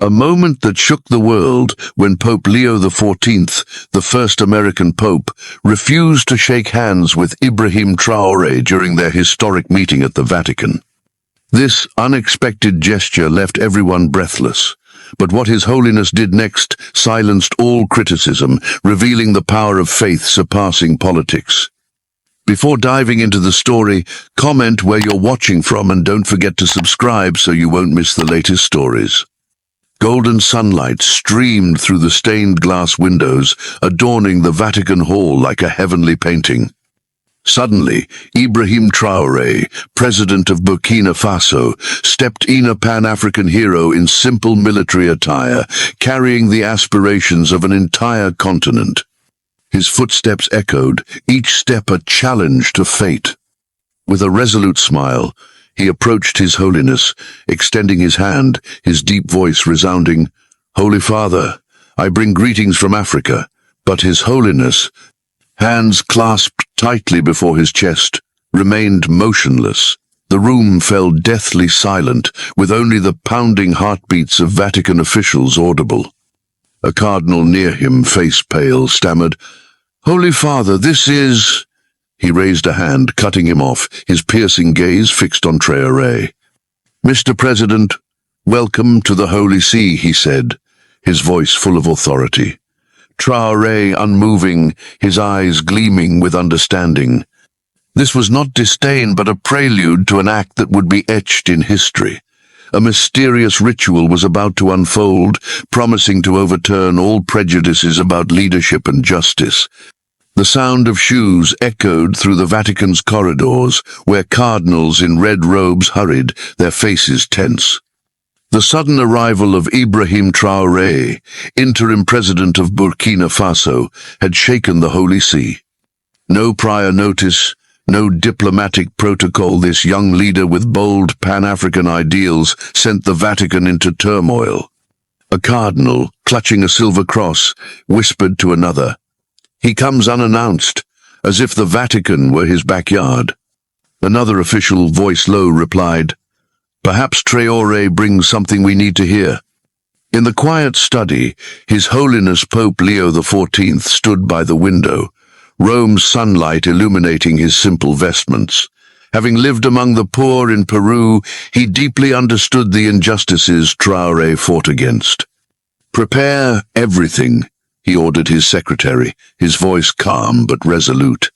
A moment that shook the world when Pope Leo XIV, the first American pope, refused to shake hands with Ibrahim Traoré during their historic meeting at the Vatican. This unexpected gesture left everyone breathless, but what His Holiness did next silenced all criticism, revealing the power of faith surpassing politics. Before diving into the story, comment where you're watching from and don't forget to subscribe so you won't miss the latest stories. Golden sunlight streamed through the stained glass windows, adorning the Vatican Hall like a heavenly painting. Suddenly, Ibrahim Traoré, president of Burkina Faso, stepped in, a Pan-African hero in simple military attire, carrying the aspirations of an entire continent. His footsteps echoed, each step a challenge to fate. With a resolute smile, he approached His Holiness, extending his hand, his deep voice resounding, "Holy Father, I bring greetings from Africa." But His Holiness, hands clasped tightly before his chest, remained motionless. The room fell deathly silent, with only the pounding heartbeats of Vatican officials audible. A cardinal near him, face pale, stammered, "Holy Father, this is—" He raised a hand, cutting him off, his piercing gaze fixed on Traoré. "Mr. President, welcome to the Holy See," he said, his voice full of authority. Traoré unmoving, his eyes gleaming with understanding. This was not disdain but a prelude to an act that would be etched in history. A mysterious ritual was about to unfold, promising to overturn all prejudices about leadership and justice. The sound of shoes echoed through the Vatican's corridors, where cardinals in red robes hurried, their faces tense. The sudden arrival of Ibrahim Traoré, interim president of Burkina Faso, had shaken the Holy See. No prior notice, no diplomatic protocol, this young leader with bold Pan-African ideals sent the Vatican into turmoil. A cardinal, clutching a silver cross, whispered to another, "He comes unannounced, as if the Vatican were his backyard." Another official, voice low, replied, "Perhaps Traoré brings something we need to hear." In the quiet study, His Holiness Pope Leo XIV stood by the window, Rome's sunlight illuminating his simple vestments. Having lived among the poor in Peru, he deeply understood the injustices Traoré fought against. "Prepare everything," he ordered his secretary, his voice calm but resolute.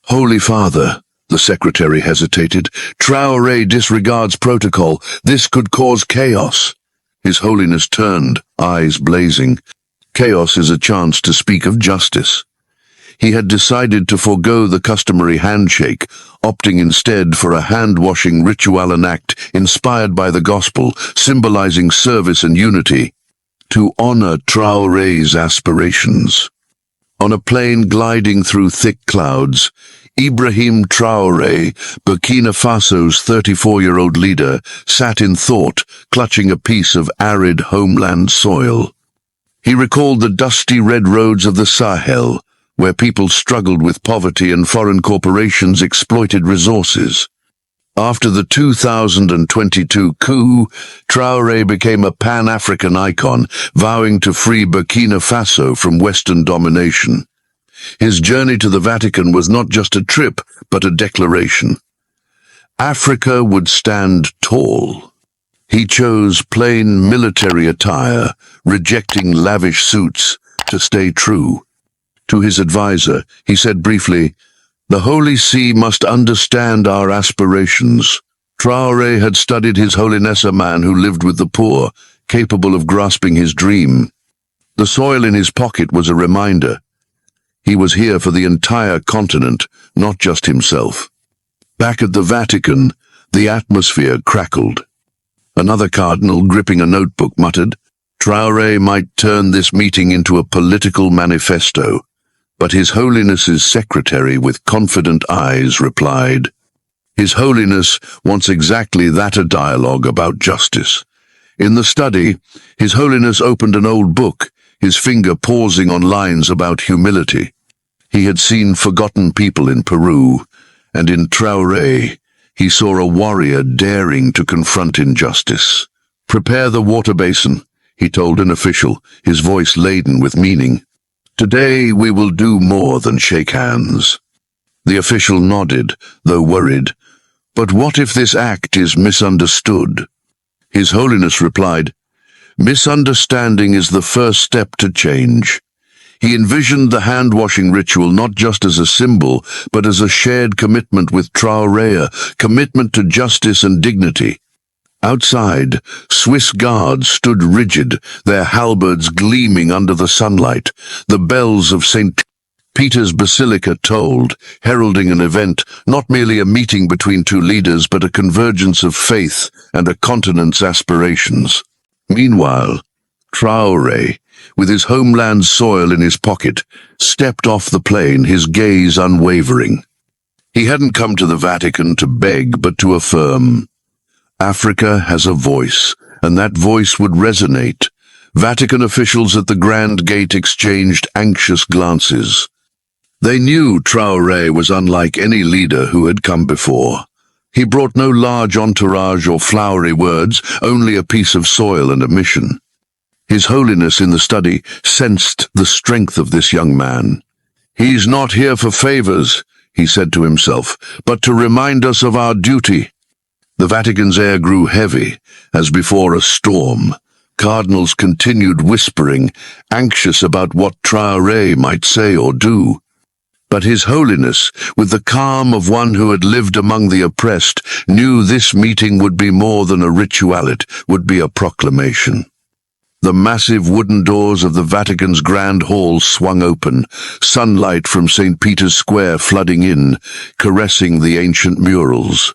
"Holy Father," the secretary hesitated, "Traoré disregards protocol. This could cause chaos." His Holiness turned, eyes blazing. "Chaos is a chance to speak of justice." He had decided to forego the customary handshake, opting instead for a hand-washing ritual, an act inspired by the gospel, symbolizing service and unity, to honor Traoré's aspirations. On a plane gliding through thick clouds, Ibrahim Traoré, Burkina Faso's 34-year-old leader, sat in thought, clutching a piece of arid homeland soil. He recalled the dusty red roads of the Sahel, where people struggled with poverty and foreign corporations exploited resources. After the 2022 coup, Traoré became a Pan-African icon, vowing to free Burkina Faso from Western domination. His journey to the Vatican was not just a trip, but a declaration. Africa would stand tall. He chose plain military attire, rejecting lavish suits, to stay true. To his advisor, he said briefly, "The Holy See must understand our aspirations." Traoré had studied His Holiness, a man who lived with the poor, capable of grasping his dream. The soil in his pocket was a reminder. He was here for the entire continent, not just himself. Back at the Vatican, the atmosphere crackled. Another cardinal, gripping a notebook, muttered, "Traoré might turn this meeting into a political manifesto." But His Holiness's secretary, with confident eyes, replied, "His Holiness wants exactly that, a dialogue about justice." In the study, His Holiness opened an old book, his finger pausing on lines about humility. He had seen forgotten people in Peru, and in Traoré, he saw a warrior daring to confront injustice. "Prepare the water basin," he told an official, his voice laden with meaning. "Today we will do more than shake hands." The official nodded, though worried. "But what if this act is misunderstood?" His Holiness replied, "Misunderstanding is the first step to change." He envisioned the hand-washing ritual not just as a symbol, but as a shared commitment with Traoré, a commitment to justice and dignity. Outside, Swiss guards stood rigid, their halberds gleaming under the sunlight. The bells of St. Peter's Basilica tolled, heralding an event, not merely a meeting between two leaders, but a convergence of faith and a continent's aspirations. Meanwhile, Traoré, with his homeland's soil in his pocket, stepped off the plane, his gaze unwavering. He hadn't come to the Vatican to beg, but to affirm. Africa has a voice, and that voice would resonate. Vatican officials at the Grand Gate exchanged anxious glances. They knew Traoré was unlike any leader who had come before. He brought no large entourage or flowery words, only a piece of soil and a mission. His Holiness in the study sensed the strength of this young man. "He's not here for favors," he said to himself, "but to remind us of our duty." The Vatican's air grew heavy, as before a storm. Cardinals continued whispering, anxious about what Traoré might say or do. But His Holiness, with the calm of one who had lived among the oppressed, knew this meeting would be more than a ritual, it would be a proclamation. The massive wooden doors of the Vatican's Grand Hall swung open, sunlight from St. Peter's Square flooding in, caressing the ancient murals.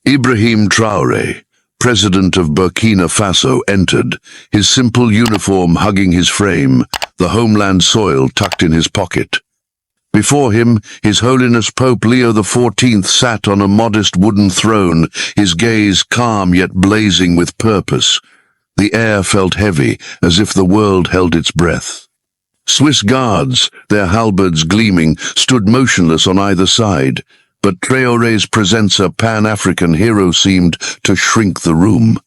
Ibrahim Traoré, President of Burkina Faso, entered, his simple uniform hugging his frame, the homeland soil tucked in his pocket. Before him, His Holiness Pope Leo XIV sat on a modest wooden throne, his gaze calm yet blazing with purpose. The air felt heavy, as if the world held its breath. Swiss guards, their halberds gleaming, stood motionless on either side, but Traoré's presence, a Pan-African hero, seemed to shrink the room.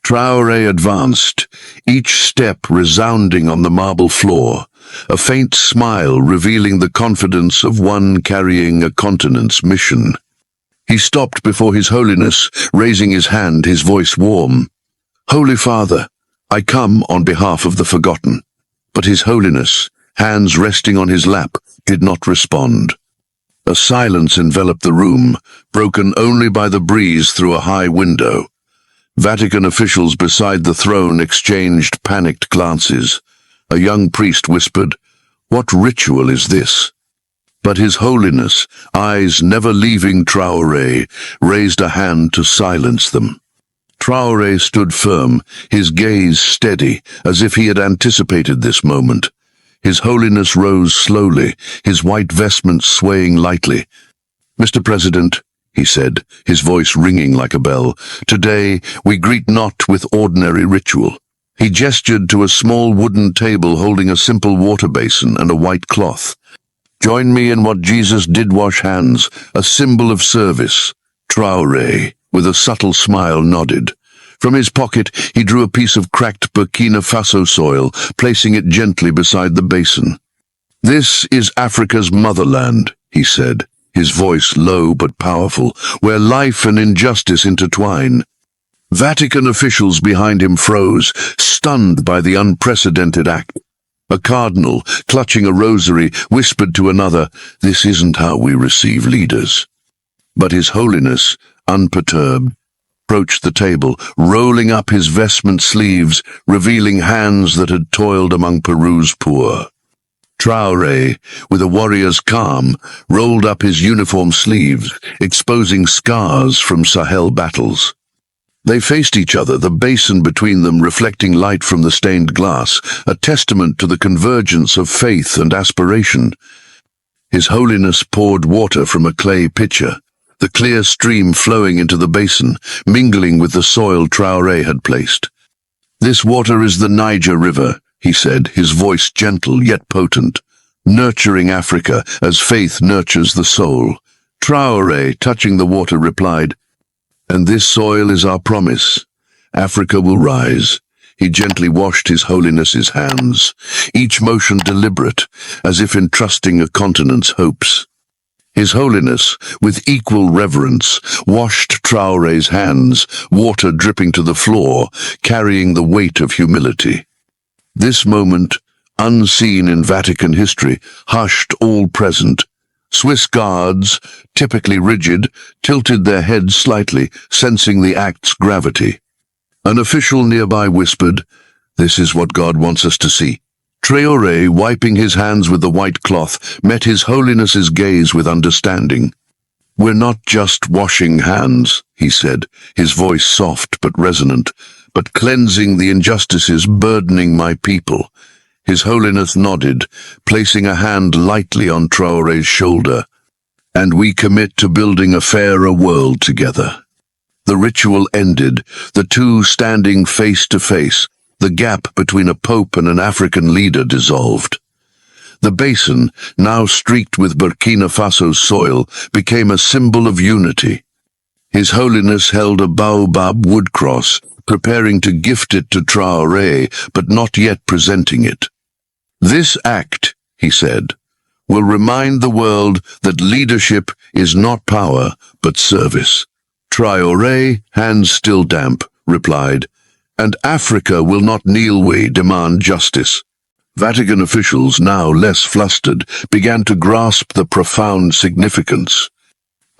Traoré advanced, each step resounding on the marble floor, a faint smile revealing the confidence of one carrying a continent's mission. He stopped before His Holiness, raising his hand, his voice warm. "Holy Father, I come on behalf of the forgotten." But His Holiness, hands resting on his lap, did not respond. A silence enveloped the room, broken only by the breeze through a high window. Vatican officials beside the throne exchanged panicked glances. A young priest whispered, "What ritual is this?" But His Holiness, eyes never leaving Traoré, raised a hand to silence them. Traoré stood firm, his gaze steady, as if he had anticipated this moment. His Holiness rose slowly, his white vestments swaying lightly. "Mr. President," he said, his voice ringing like a bell, "today we greet not with ordinary ritual." He gestured to a small wooden table holding a simple water basin and a white cloth. "Join me in what Jesus did: wash hands, a symbol of service." Traoré, with a subtle smile, nodded. From his pocket, he drew a piece of cracked Burkina Faso soil, placing it gently beside the basin. "This is Africa's motherland," he said, his voice low but powerful, "where life and injustice intertwine." Vatican officials behind him froze, stunned by the unprecedented act. A cardinal, clutching a rosary, whispered to another, "This isn't how we receive leaders." But His Holiness, unperturbed, approached the table, rolling up his vestment sleeves, revealing hands that had toiled among Peru's poor. Traoré, with a warrior's calm, rolled up his uniform sleeves, exposing scars from Sahel battles. They faced each other, the basin between them reflecting light from the stained glass, a testament to the convergence of faith and aspiration. His Holiness poured water from a clay pitcher, the clear stream flowing into the basin, mingling with the soil Traoré had placed. "This water is the Niger River," he said, his voice gentle yet potent, "nurturing Africa as faith nurtures the soul." Traoré, touching the water, replied, "And this soil is our promise. Africa will rise. He gently washed His Holiness's hands, each motion deliberate, as if entrusting a continent's hopes. His Holiness, with equal reverence, washed Traoré's hands, water dripping to the floor, carrying the weight of humility. This moment, unseen in Vatican history, hushed all present. Swiss guards, typically rigid, tilted their heads slightly, sensing the act's gravity. An official nearby whispered, "This is what God wants us to see." Traoré, wiping his hands with the white cloth, met His Holiness's gaze with understanding. "We're not just washing hands," he said, his voice soft but resonant, "but cleansing the injustices burdening my people." His Holiness nodded, placing a hand lightly on Traoré's shoulder. "And we commit to building a fairer world together." The ritual ended, the two standing face to face. The gap between a pope and an African leader dissolved. The basin, now streaked with Burkina Faso's soil, became a symbol of unity. His Holiness held a baobab wood cross, preparing to gift it to Traoré, but not yet presenting it. "This act," he said, "will remind the world that leadership is not power, but service." Traoré, hands still damp, replied, "And Africa will not kneel. We demand justice." Vatican officials, now less flustered, began to grasp the profound significance.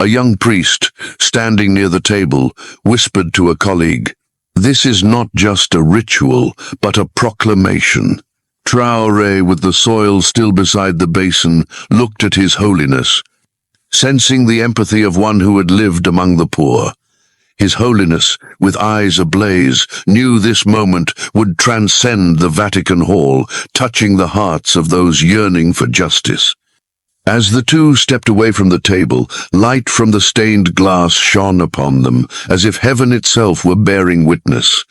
A young priest, standing near the table, whispered to a colleague, "This is not just a ritual, but a proclamation." Traoré, with the soil still beside the basin, looked at His Holiness, sensing the empathy of one who had lived among the poor. His Holiness, with eyes ablaze, knew this moment would transcend the Vatican Hall, touching the hearts of those yearning for justice. As the two stepped away from the table, light from the stained glass shone upon them, as if heaven itself were bearing witness.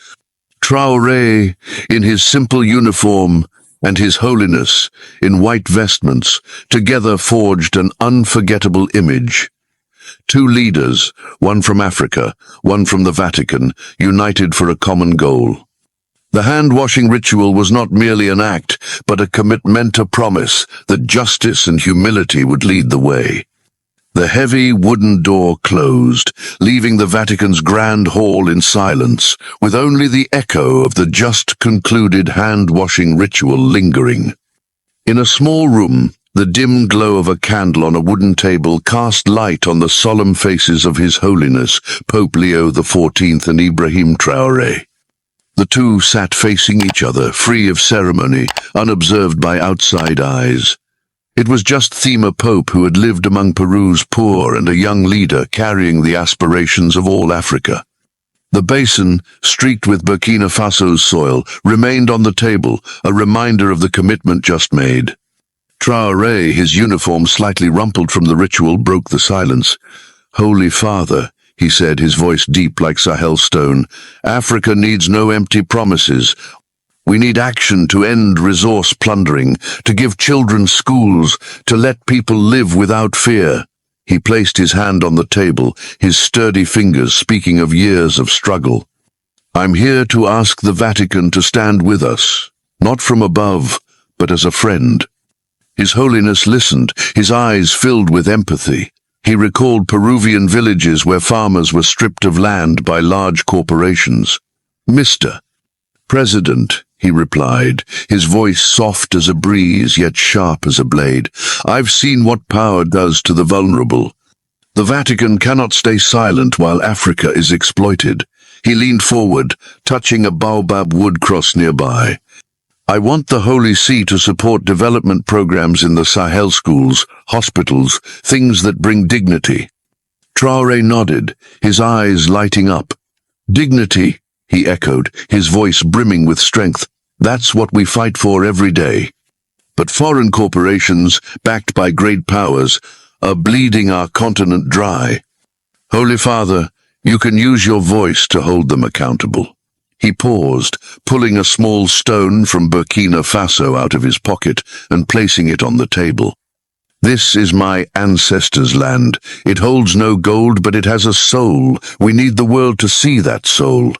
Traoré, in his simple uniform, and His Holiness, in white vestments, together forged an unforgettable image. Two leaders, one from Africa, one from the Vatican, united for a common goal. The hand-washing ritual was not merely an act, but a commitment, a promise that justice and humility would lead the way. The heavy wooden door closed, leaving the Vatican's grand hall in silence, with only the echo of the just concluded hand-washing ritual lingering. In a small room, the dim glow of a candle on a wooden table cast light on the solemn faces of His Holiness, Pope Leo XIV and Ibrahim Traoré. The two sat facing each other, free of ceremony, unobserved by outside eyes. It was just Thema Pope, who had lived among Peru's poor, and a young leader carrying the aspirations of all Africa. The basin, streaked with Burkina Faso's soil, remained on the table, a reminder of the commitment just made. Traoré, his uniform slightly rumpled from the ritual, broke the silence. "Holy Father," he said, his voice deep like Sahel stone, "Africa needs no empty promises. We need action to end resource plundering, to give children schools, to let people live without fear." He placed his hand on the table, his sturdy fingers speaking of years of struggle. "I'm here to ask the Vatican to stand with us, not from above, but as a friend." His Holiness listened, his eyes filled with empathy. He recalled Peruvian villages where farmers were stripped of land by large corporations. "Mr. President," he replied, his voice soft as a breeze yet sharp as a blade, "I've seen what power does to the vulnerable. The Vatican cannot stay silent while Africa is exploited." He leaned forward, touching a baobab wood cross nearby. "I want the Holy See to support development programs in the Sahel, schools, hospitals, things that bring dignity." Traoré nodded, his eyes lighting up. "Dignity," he echoed, his voice brimming with strength. "That's what we fight for every day. But foreign corporations, backed by great powers, are bleeding our continent dry. Holy Father, you can use your voice to hold them accountable." He paused, pulling a small stone from Burkina Faso out of his pocket and placing it on the table. "This is my ancestors' land. It holds no gold, but it has a soul. We need the world to see that soul."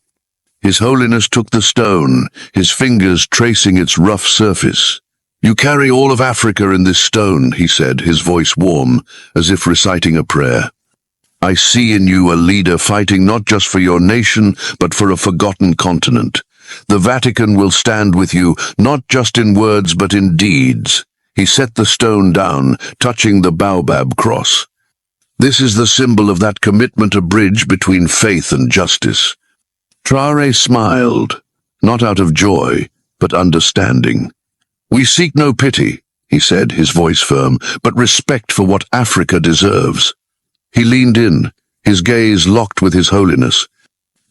His Holiness took the stone, his fingers tracing its rough surface. "You carry all of Africa in this stone," he said, his voice warm, as if reciting a prayer. "I see in you a leader fighting not just for your nation, but for a forgotten continent. The Vatican will stand with you, not just in words, but in deeds." He set the stone down, touching the baobab cross. "This is the symbol of that commitment, a bridge between faith and justice." Traoré smiled, not out of joy, but understanding. "We seek no pity," he said, his voice firm, "but respect for what Africa deserves." He leaned in, his gaze locked with His Holiness.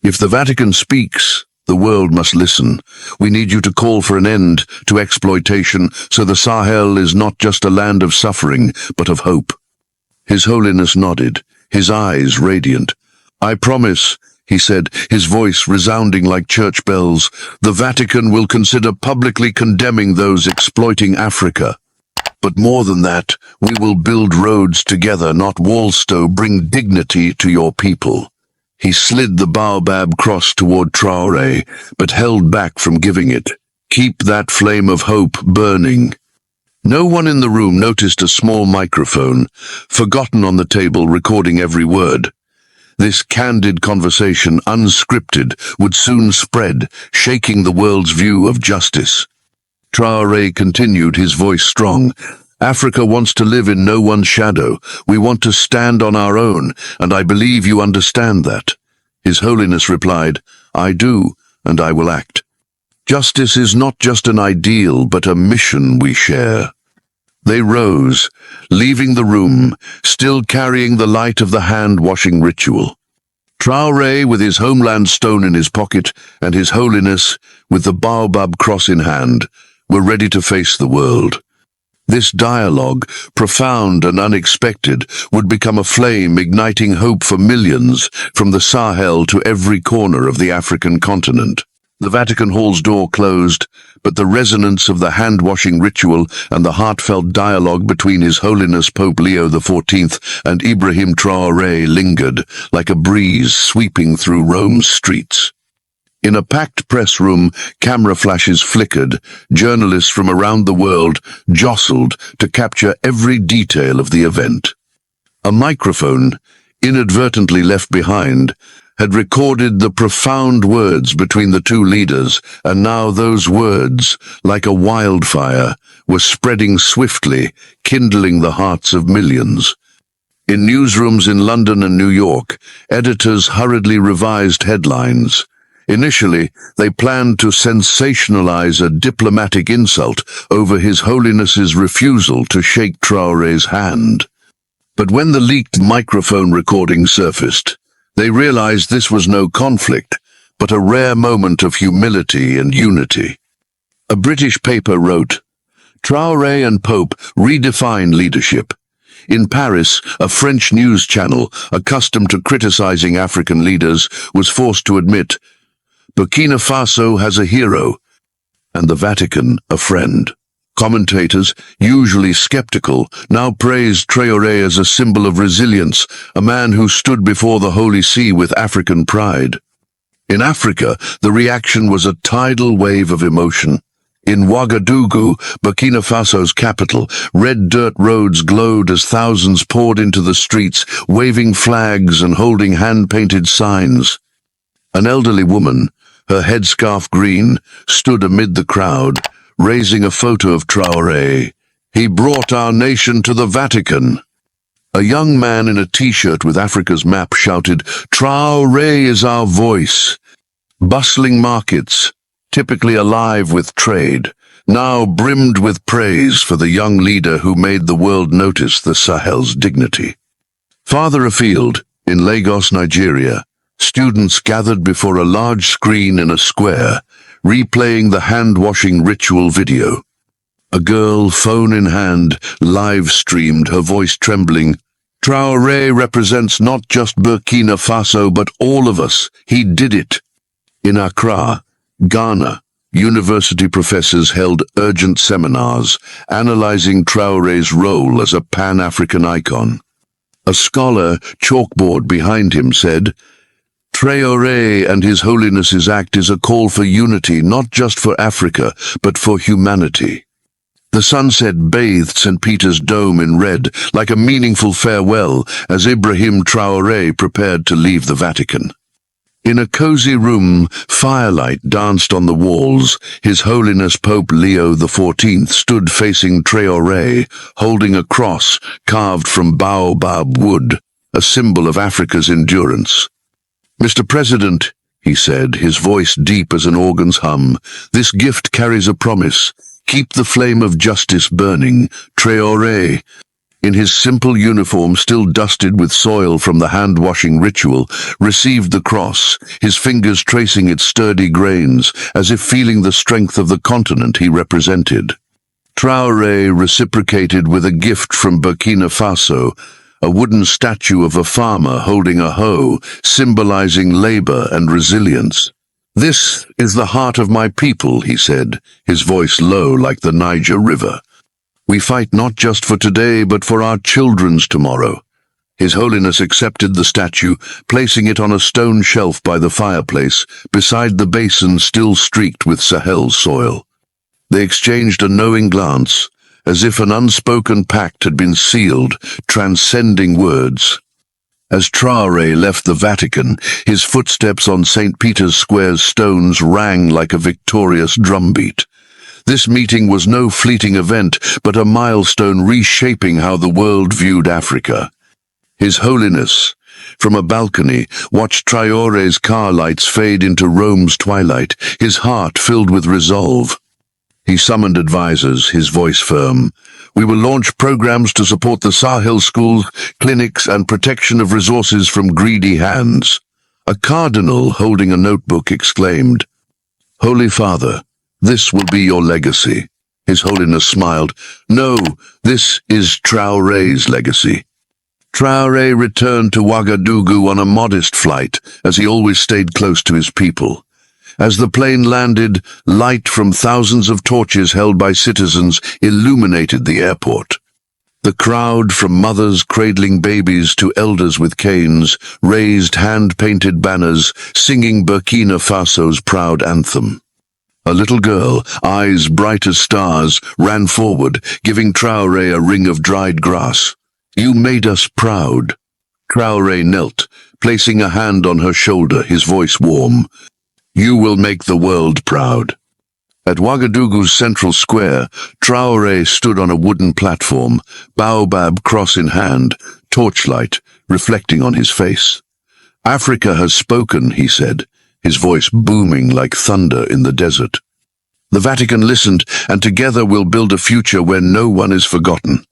"If the Vatican speaks, the world must listen. We need you to call for an end to exploitation, so the Sahel is not just a land of suffering, but of hope." His Holiness nodded, his eyes radiant. "I promise," he said, his voice resounding like church bells, "the Vatican will consider publicly condemning those exploiting Africa. But more than that, we will build roads together, not walls, to bring dignity to your people." He slid the baobab cross toward Traoré, but held back from giving it. "Keep that flame of hope burning." No one in the room noticed a small microphone, forgotten on the table, recording every word. This candid conversation, unscripted, would soon spread, shaking the world's view of justice. Traoré continued, his voice strong. "Africa wants to live in no one's shadow. We want to stand on our own, and I believe you understand that." His Holiness replied, "I do, and I will act." Justice is not just an ideal, but a mission we share. They rose, leaving the room, still carrying the light of the hand-washing ritual. Traoré, with his homeland stone in his pocket, and His Holiness, with the baobab cross in hand, were ready to face the world. This dialogue, profound and unexpected, would become a flame igniting hope for millions, from the Sahel to every corner of the African continent. The Vatican Hall's door closed, but the resonance of the hand-washing ritual and the heartfelt dialogue between His Holiness Pope Leo XIV and Ibrahim Traoré lingered, like a breeze sweeping through Rome's streets. In a packed press room, camera flashes flickered, journalists from around the world jostled to capture every detail of the event. A microphone, inadvertently left behind, had recorded the profound words between the two leaders, and now those words, like a wildfire, were spreading swiftly, kindling the hearts of millions. In newsrooms in London and New York, editors hurriedly revised headlines. Initially, they planned to sensationalize a diplomatic insult over His Holiness's refusal to shake Traoré's hand. But when the leaked microphone recording surfaced, they realized this was no conflict, but a rare moment of humility and unity. A British paper wrote, "Traoré and Pope redefine leadership." In Paris, a French news channel, accustomed to criticizing African leaders, was forced to admit, "Burkina Faso has a hero, and the Vatican a friend." Commentators, usually skeptical, now praised Traoré as a symbol of resilience, a man who stood before the Holy See with African pride. In Africa, the reaction was a tidal wave of emotion. In Ouagadougou, Burkina Faso's capital, red dirt roads glowed as thousands poured into the streets, waving flags and holding hand-painted signs. An elderly woman, her headscarf green, stood amid the crowd, raising a photo of Traoré. "He brought our nation to the Vatican." A young man in a t-shirt with Africa's map shouted, "Traoré is our voice." Bustling markets, typically alive with trade, now brimmed with praise for the young leader who made the world notice the Sahel's dignity. Farther afield, in Lagos, Nigeria, students gathered before a large screen in a square, replaying the hand-washing ritual video. A girl, phone in hand, live-streamed, her voice trembling. "Traoré represents not just Burkina Faso, but all of us. He did it." In Accra, Ghana, university professors held urgent seminars, analyzing Traoré's role as a Pan-African icon. A scholar, chalkboard behind him, said, Traoré and His Holiness's act is a call for unity, not just for Africa, but for humanity. The sunset bathed St. Peter's Dome in red, like a meaningful farewell as Ibrahim Traoré prepared to leave the Vatican. In a cozy room, firelight danced on the walls. His Holiness Pope Leo XIV stood facing Traoré, holding a cross carved from baobab wood, a symbol of Africa's endurance. "Mr. President," he said, his voice deep as an organ's hum, "this gift carries a promise. Keep the flame of justice burning." Traoré, in his simple uniform still dusted with soil from the hand-washing ritual, received the cross, his fingers tracing its sturdy grains, as if feeling the strength of the continent he represented. Traoré reciprocated with a gift from Burkina Faso, a wooden statue of a farmer holding a hoe, symbolizing labor and resilience. "This is the heart of my people," he said, his voice low like the Niger River. "We fight not just for today, but for our children's tomorrow." His Holiness accepted the statue, placing it on a stone shelf by the fireplace, beside the basin still streaked with Sahel soil. They exchanged a knowing glance, as if an unspoken pact had been sealed, transcending words. As Traoré left the Vatican, his footsteps on St. Peter's Square's stones rang like a victorious drumbeat. This meeting was no fleeting event, but a milestone reshaping how the world viewed Africa. His Holiness, from a balcony, watched Traoré's car lights fade into Rome's twilight, his heart filled with resolve. He summoned advisors, his voice firm. "We will launch programs to support the Sahel schools, clinics, and protection of resources from greedy hands." A cardinal holding a notebook exclaimed, "Holy Father, this will be your legacy." His Holiness smiled. "No, this is Traoré's legacy." Traoré returned to Ouagadougou on a modest flight, as he always stayed close to his people. As the plane landed, light from thousands of torches held by citizens illuminated the airport. The crowd, from mothers cradling babies to elders with canes, raised hand-painted banners, singing Burkina Faso's proud anthem. A little girl, eyes bright as stars, ran forward, giving Traoré a ring of dried grass. "You made us proud." Traoré knelt, placing a hand on her shoulder, his voice warm. "You will make the world proud." At Ouagadougou's central square, Traoré stood on a wooden platform, baobab cross in hand, torchlight reflecting on his face. "Africa has spoken," he said, his voice booming like thunder in the desert. The Vatican listened, and together we'll build a future where no one is forgotten.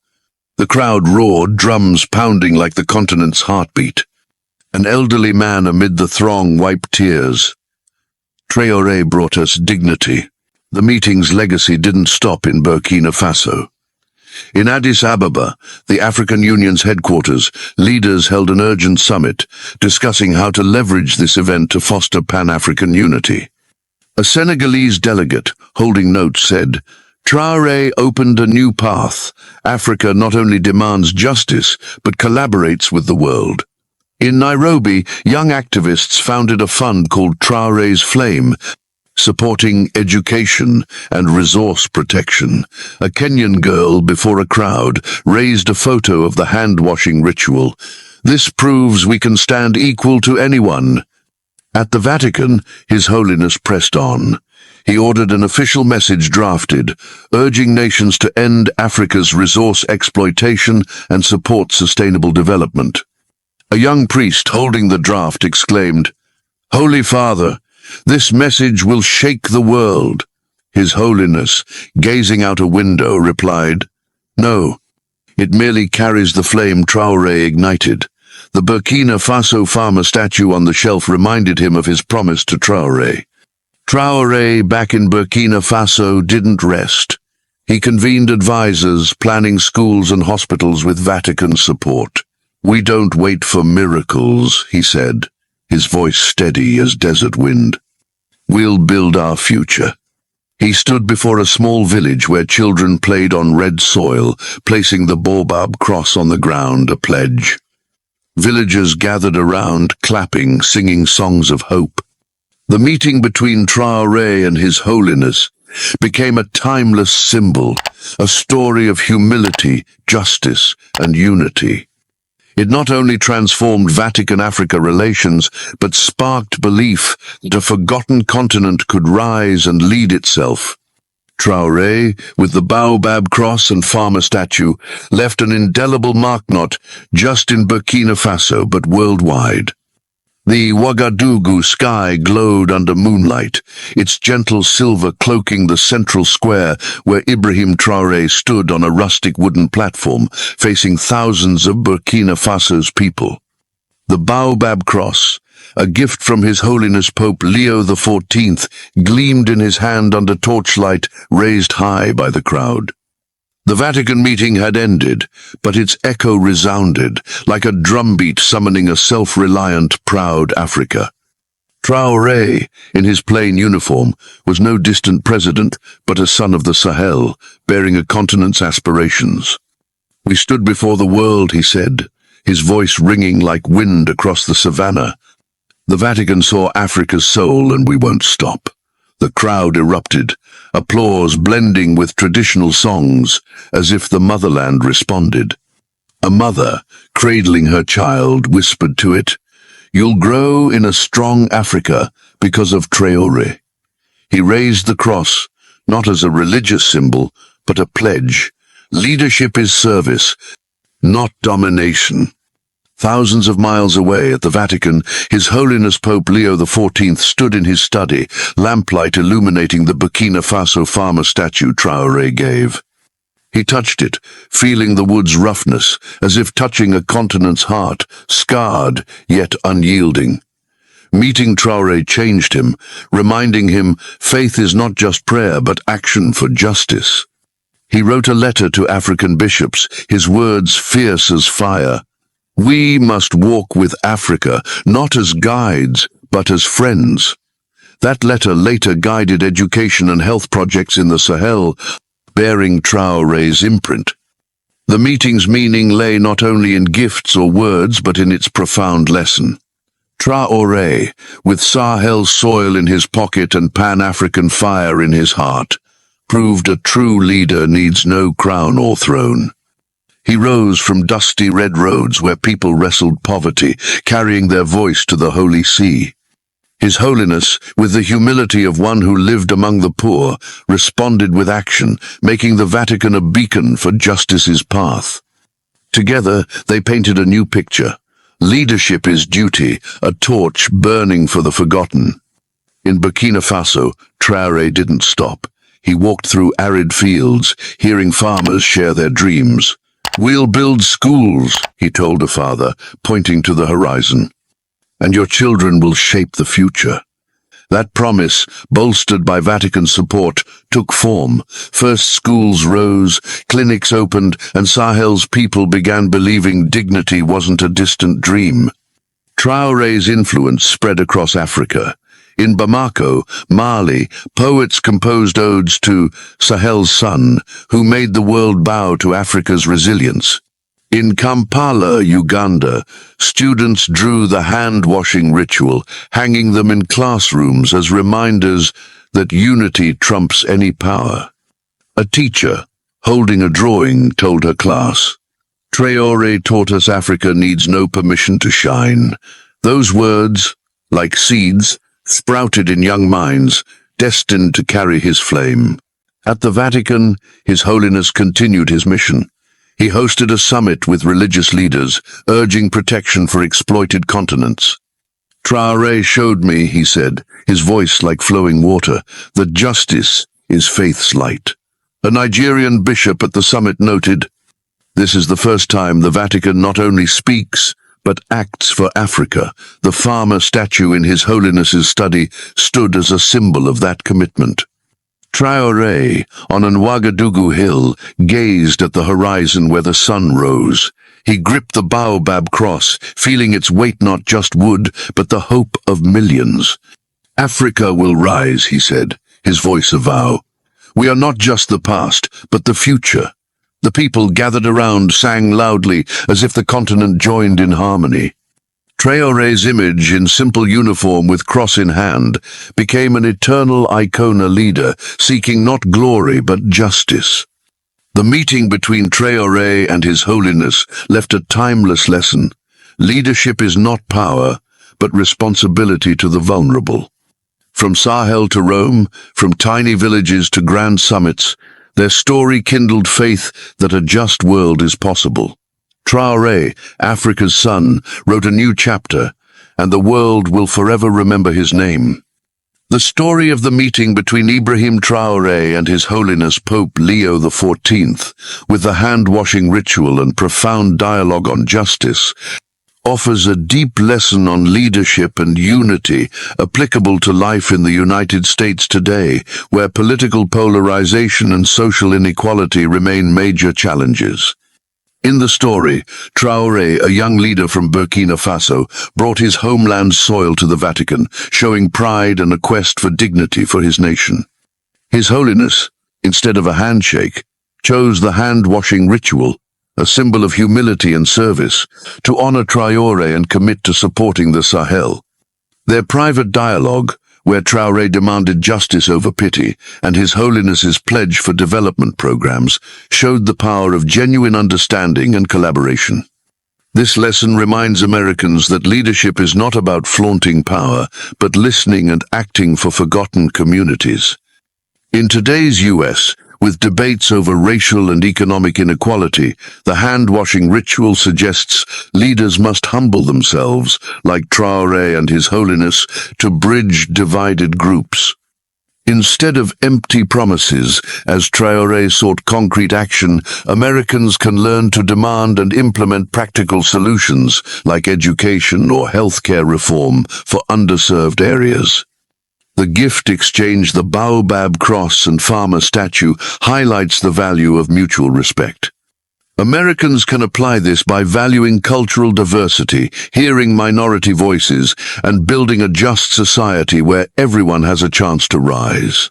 The crowd roared, drums pounding like the continent's heartbeat. An elderly man amid the throng wiped tears. "Traoré brought us dignity." The meeting's legacy didn't stop in Burkina Faso. In Addis Ababa, the African Union's headquarters, leaders held an urgent summit, discussing how to leverage this event to foster Pan-African unity. A Senegalese delegate, holding notes, said, "Traoré opened a new path. Africa not only demands justice, but collaborates with the world." In Nairobi, young activists founded a fund called Traoré's Flame, supporting education and resource protection. A Kenyan girl, before a crowd, raised a photo of the hand-washing ritual. "This proves we can stand equal to anyone." At the Vatican, His Holiness pressed on. He ordered an official message drafted, urging nations to end Africa's resource exploitation and support sustainable development. A young priest holding the draft exclaimed, "Holy Father, this message will shake the world." His Holiness, gazing out a window, replied, "No, it merely carries the flame Traoré ignited." The Burkina Faso farmer statue on the shelf reminded him of his promise to Traoré. Traoré, back in Burkina Faso, didn't rest. He convened advisors, planning schools and hospitals with Vatican support. "We don't wait for miracles," he said, his voice steady as desert wind. "We'll build our future." He stood before a small village where children played on red soil, placing the baobab cross on the ground, a pledge. Villagers gathered around, clapping, singing songs of hope. The meeting between Traoré and His Holiness became a timeless symbol, a story of humility, justice, and unity. It not only transformed Vatican-Africa relations, but sparked belief that a forgotten continent could rise and lead itself. Traoré, with the baobab cross and farmer statue, left an indelible mark not just in Burkina Faso but worldwide. The Ouagadougou sky glowed under moonlight, its gentle silver cloaking the central square where Ibrahim Traoré stood on a rustic wooden platform facing thousands of Burkina Faso's people. The baobab cross, a gift from His Holiness Pope Leo XIV, gleamed in his hand under torchlight raised high by the crowd. The Vatican meeting had ended, but its echo resounded, like a drumbeat summoning a self-reliant, proud Africa. Traoré, in his plain uniform, was no distant president, but a son of the Sahel, bearing a continent's aspirations. "We stood before the world," he said, his voice ringing like wind across the savannah. "The Vatican saw Africa's soul, and we won't stop." The crowd erupted, applause blending with traditional songs, as if the motherland responded. A mother, cradling her child, whispered to it, "You'll grow in a strong Africa because of Traoré." He raised the cross, not as a religious symbol, but a pledge. Leadership is service, not domination. Thousands of miles away at the Vatican, His Holiness Pope Leo XIV stood in his study, lamplight illuminating the Burkina Faso farmer statue Traoré gave. He touched it, feeling the wood's roughness, as if touching a continent's heart, scarred yet unyielding. Meeting Traoré changed him, reminding him faith is not just prayer but action for justice. He wrote a letter to African bishops, his words fierce as fire. "We must walk with Africa, not as guides, but as friends." That letter later guided education and health projects in the Sahel, bearing Traoré's imprint. The meeting's meaning lay not only in gifts or words, but in its profound lesson. Traoré, with Sahel soil in his pocket and Pan-African fire in his heart, proved a true leader needs no crown or throne. He rose from dusty red roads where people wrestled poverty, carrying their voice to the Holy See. His Holiness, with the humility of one who lived among the poor, responded with action, making the Vatican a beacon for justice's path. Together, they painted a new picture. Leadership is duty, a torch burning for the forgotten. In Burkina Faso, Traoré didn't stop. He walked through arid fields, hearing farmers share their dreams. "We'll build schools," he told a father, pointing to the horizon. "And your children will shape the future." That promise, bolstered by Vatican support, took form. First schools rose, clinics opened, and Sahel's people began believing dignity wasn't a distant dream. Traoré's influence spread across Africa. In Bamako, Mali, poets composed odes to Sahel's son, who made the world bow to Africa's resilience. In Kampala, Uganda, students drew the hand-washing ritual, hanging them in classrooms as reminders that unity trumps any power. A teacher, holding a drawing, told her class, "Traoré taught us Africa needs no permission to shine." Those words, like seeds, sprouted in young minds, destined to carry his flame. At the Vatican, His Holiness continued his mission. He hosted a summit with religious leaders, urging protection for exploited continents. "Traoré showed me," he said, his voice like flowing water, "that justice is faith's light." A Nigerian bishop at the summit noted, "This is the first time the Vatican not only speaks, but acts for Africa." The farmer statue in His Holiness's study stood as a symbol of that commitment. Traoré, on an Ouagadougou hill, gazed at the horizon where the sun rose. He gripped the baobab cross, feeling its weight not just wood, but the hope of millions. "Africa will rise," he said, his voice a vow. "We are not just the past, but the future." The people gathered around sang loudly as if the continent joined in harmony. Traoré's image in simple uniform with cross in hand became an eternal icona leader, seeking not glory but justice. The meeting between Traoré and His Holiness left a timeless lesson. Leadership is not power, but responsibility to the vulnerable. From Sahel to Rome, from tiny villages to grand summits, their story kindled faith that a just world is possible. Traoré, Africa's son, wrote a new chapter, and the world will forever remember his name. The story of the meeting between Ibrahim Traoré and His Holiness Pope Leo XIV, with the hand-washing ritual and profound dialogue on justice, offers a deep lesson on leadership and unity applicable to life in the United States today, where political polarization and social inequality remain major challenges. In the story, Traoré, a young leader from Burkina Faso, brought his homeland's soil to the Vatican, showing pride and a quest for dignity for his nation. His Holiness, instead of a handshake, chose the hand-washing ritual, a symbol of humility and service, to honor Traoré and commit to supporting the Sahel. Their private dialogue, where Traoré demanded justice over pity, and His Holiness's pledge for development programs, showed the power of genuine understanding and collaboration. This lesson reminds Americans that leadership is not about flaunting power, but listening and acting for forgotten communities. In today's U.S., with debates over racial and economic inequality, the hand-washing ritual suggests leaders must humble themselves, like Traoré and His Holiness, to bridge divided groups. Instead of empty promises, as Traoré sought concrete action, Americans can learn to demand and implement practical solutions, like education or healthcare reform for underserved areas. The gift exchange, the baobab cross and farmer statue, highlights the value of mutual respect. Americans can apply this by valuing cultural diversity, hearing minority voices, and building a just society where everyone has a chance to rise.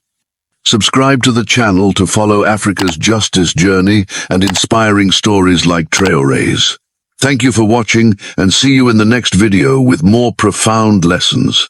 Subscribe to the channel to follow Africa's justice journey and inspiring stories like Traoré's. Thank you for watching, and see you in the next video with more profound lessons.